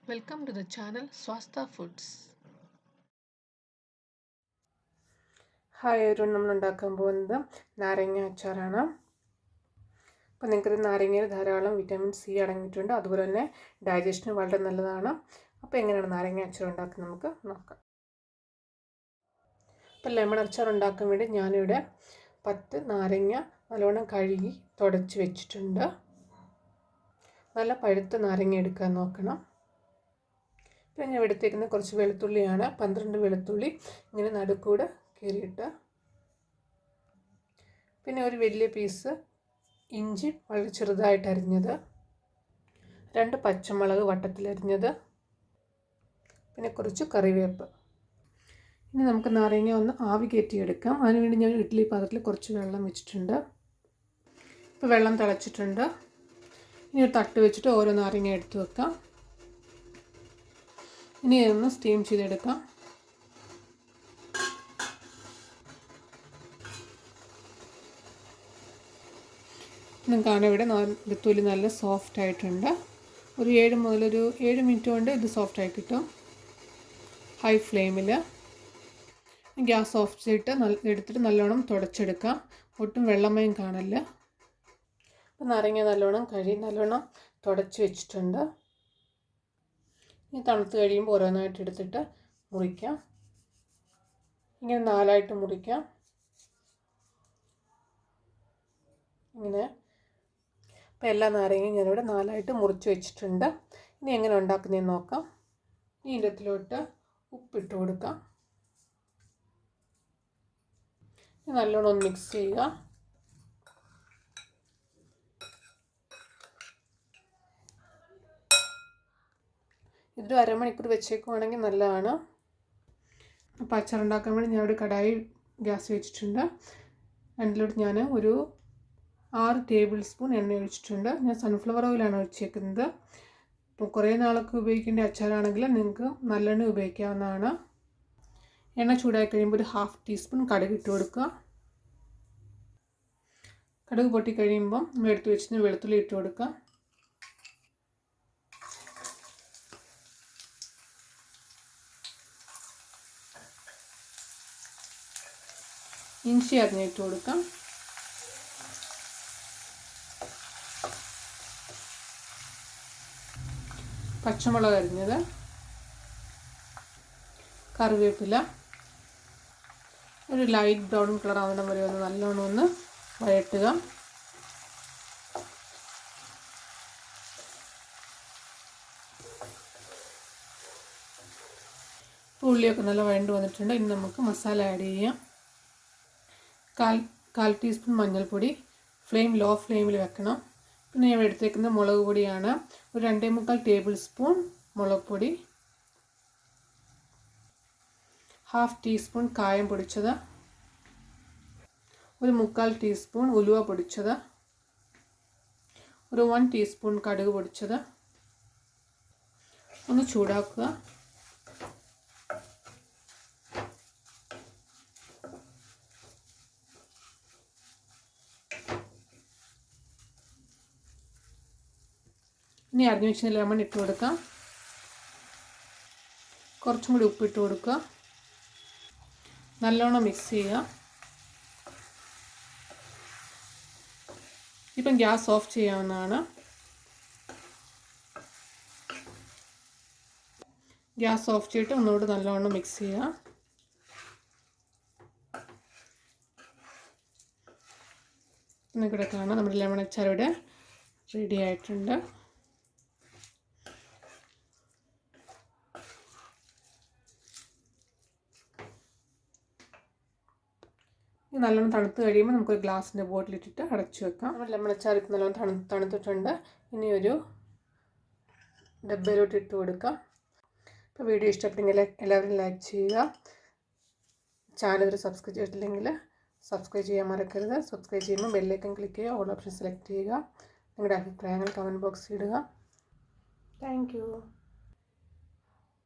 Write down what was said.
Welcome to the channel Swastha Foods. Hi ഒരു നമ്മൾ ഉണ്ടാക്കാൻ പോകുന്നത് നാരങ്ങ അച്ചാറാണ്. അപ്പോൾ നിങ്ങൾക്ക് നാരങ്ങയിൽ ധാരാളം വിറ്റാമിൻ സി അടങ്ങിയിട്ടുണ്ട്. അതുപോലെ തന്നെ ഡൈജഷന് വളരെ നല്ലതാണ്. അപ്പോൾ എങ്ങനെയാണ് നാരങ്ങ അച്ചാർ ഉണ്ടാക്കുന്നത് നമുക്ക് നോക്കാം. അപ്പോൾ ലെമൺ അച്ചാർ ഉണ്ടാക്കാൻ വേണ്ടി ഞാനിവിടെ 10 നാരങ്ങ നല്ലോണം കഴുകി തുടച്ച് വെച്ചിട്ടുണ്ട്. നല്ല പഴുത്ത നാരങ്ങ എടുക്കാൻ നോക്കണം. പിന്നെ ഞാൻ എടുത്തേക്കുന്ന കുറച്ച് വെളുത്തുള്ളിയാണ്, 12 വെളുത്തുള്ളി ഇങ്ങനെ നടുക്കൂടെ കീറിയിട്ട്, പിന്നെ ഒരു വലിയ പീസ് ഇഞ്ചി വളരെ ചെറുതായിട്ട് അരിഞ്ഞത്, 2 പച്ചമുളക് വട്ടത്തിലരിഞ്ഞത്, പിന്നെ കുറച്ച് കറിവേപ്പ്. ഇനി നമുക്ക് നാരങ്ങ ഒന്ന് ആവി കയറ്റിയെടുക്കാം. അതിനുവേണ്ടി ഞാൻ ഇഡ്ഡലി പാത്രത്തിൽ കുറച്ച് വെള്ളം വെച്ചിട്ടുണ്ട്. ഇപ്പോൾ വെള്ളം തിളച്ചിട്ടുണ്ട്. ഇനി ഒരു തട്ട് വെച്ചിട്ട് ഓരോ നാരങ്ങ എടുത്ത് വെക്കാം. ഇനി ഇതൊന്ന് സ്റ്റീം ചെയ്തെടുക്കാം. കാണാൻ ഇവിടെ വെളുത്തുള്ളി നല്ല സോഫ്റ്റ് ആയിട്ടുണ്ട്. ഒരു 7 മുതൽ 7 മിനിറ്റ് കൊണ്ട് ഇത് സോഫ്റ്റായി കിട്ടും. ഹൈ ഫ്ലെയിമിൽ ഗ്യാസ് ഓഫ് ചെയ്തിട്ട് എടുത്തിട്ട് നല്ലോണം തുടച്ചെടുക്കാം. ഒട്ടും വെള്ളമയം കാണില്ല. അപ്പോൾ നാരങ്ങ നല്ലോണം തുടച്ച് വെച്ചിട്ടുണ്ട്. ഇനി തണുത്ത് കഴിയുമ്പോൾ ഓരോന്നായിട്ട് എടുത്തിട്ട് മുറിക്കാം. ഇങ്ങനെ 4ആയിട്ട് മുറിക്കാം. ഇങ്ങനെ അപ്പോൾ എല്ലാ നാരങ്ങയും ഞാനിവിടെ 4ആയിട്ട് മുറിച്ച് വെച്ചിട്ടുണ്ട്. ഇനി എങ്ങനെ ഉണ്ടാക്കുന്നതെന്ന് നോക്കാം. ഈ ഇനത്തിലോട്ട് ഉപ്പിട്ട് കൊടുക്കാം. നല്ലോണം ഒന്ന് മിക്സ് ചെയ്യുക. ഇതൊരു അരമണിക്കൂർ വെച്ചേക്കുവാണെങ്കിൽ നല്ലതാണ്. അപ്പോൾ അച്ചാർ ഉണ്ടാക്കാൻ വേണ്ടി ഞാൻ ഒരു കടായി ഗ്യാസ് വെച്ചിട്ടുണ്ട്. അതിലോട്ട് ഞാൻ ഒരു 6 ടേബിൾ സ്പൂൺ എണ്ണ ഒഴിച്ചിട്ടുണ്ട്. ഞാൻ സൺഫ്ലവർ ഓയിലാണ് ഒഴിച്ചേക്കുന്നത്. ഇപ്പോൾ കുറേ നാളൊക്കെ ഉപയോഗിക്കേണ്ട അച്ചാറാണെങ്കിൽ നിങ്ങൾക്ക് നല്ലെണ്ണ ഉപയോഗിക്കാവുന്നതാണ്. എണ്ണ ചൂടായി കഴിയുമ്പോൾ ഒരു 1/2 ടീസ്പൂൺ കടുക് ഇട്ട് കൊടുക്കുക. കടുക് പൊട്ടി കഴിയുമ്പം നമ്മൾ എടുത്ത് വെച്ചിട്ട് വെളുത്തുള്ളി ഇട്ട് കൊടുക്കുക. ഇഞ്ചി അരിഞ്ഞിട്ട് കൊടുക്കാം. പച്ചമുളക് അരിഞ്ഞത്, കറിവേപ്പില, ഒരു ലൈറ്റ് ബ്രൗൺ കളർ ആവുന്ന വരെ ഒന്ന് നല്ലോണം ഒന്ന് വഴറ്റുക. ഉള്ളിയൊക്കെ നല്ല വഴണ്ട് വന്നിട്ടുണ്ട്. ഇനി നമുക്ക് മസാല ആഡ് ചെയ്യാം. കാൽ ടീസ്പൂൺ മഞ്ഞൾപ്പൊടി, ലോ ഫ്ലെയിമിൽ വെക്കണം. പിന്നെ ഞാൻ എടുത്തേക്കുന്നത് മുളക് പൊടിയാണ്. ഒരു 2.25 ടേബിൾ സ്പൂൺ മുളക് പൊടി, 1/2 ടീസ്പൂൺ കായം പൊടിച്ചത്, ഒരു 3/4 ടീസ്പൂൺ ഉലുവ പൊടിച്ചത്, ഒരു 1 ടീസ്പൂൺ കടുക് പൊടിച്ചത്. ഒന്ന് ചൂടാക്കുക. ഇനി അരിഞ്ഞു വെച്ച ലെമൺ ഇട്ട് കൊടുക്കാം. കുറച്ചും കൂടി ഉപ്പിട്ട് കൊടുക്കുക. നല്ലോണം മിക്സ് ചെയ്യുക. ഇപ്പം ഗ്യാസ് ഓഫ് ചെയ്യാവുന്നതാണ്. ഗ്യാസ് ഓഫ് ചെയ്തിട്ട് ഒന്നുകൂടി നല്ലോണം മിക്സ് ചെയ്യുക. ഇവിടെ കാണാം നമ്മുടെ ലെമൺ അച്ചാർ ഇവിടെ റെഡി ആയിട്ടുണ്ട്. നല്ലോണം തണുത്ത് കഴിയുമ്പോൾ നമുക്കൊരു ഗ്ലാസിൻ്റെ ബോട്ടിലിട്ടിട്ട് അടച്ചു വെക്കാം. നമ്മുടെ ലെമൺ അച്ചാർ ഇപ്പോൾ നല്ലോണം തണുത്തിട്ടുണ്ട്. ഇനി ഒരു ഡബ്ബയിലോട്ട് ഇട്ട് കൊടുക്കാം. അപ്പോൾ വീഡിയോ ഇഷ്ടപ്പെട്ടെങ്കിൽ എല്ലാവരും ലൈക്ക് ചെയ്യുക. ചാനൽ സബ്സ്ക്രൈബ് ചെയ്തിട്ടില്ലെങ്കിൽ സബ്സ്ക്രൈബ് ചെയ്യാൻ മറക്കരുത്. സബ്സ്ക്രൈബ് ചെയ്യുമ്പോൾ ബെല്ലൈക്കൺ ക്ലിക്ക് ചെയ്യുക, ഓൾ ഓപ്ഷൻ സെലക്ട് ചെയ്യുക. നിങ്ങളുടെ അഭിപ്രായങ്ങൾ കമൻറ്റ് ബോക്സിൽ ഇടുക. Thank you.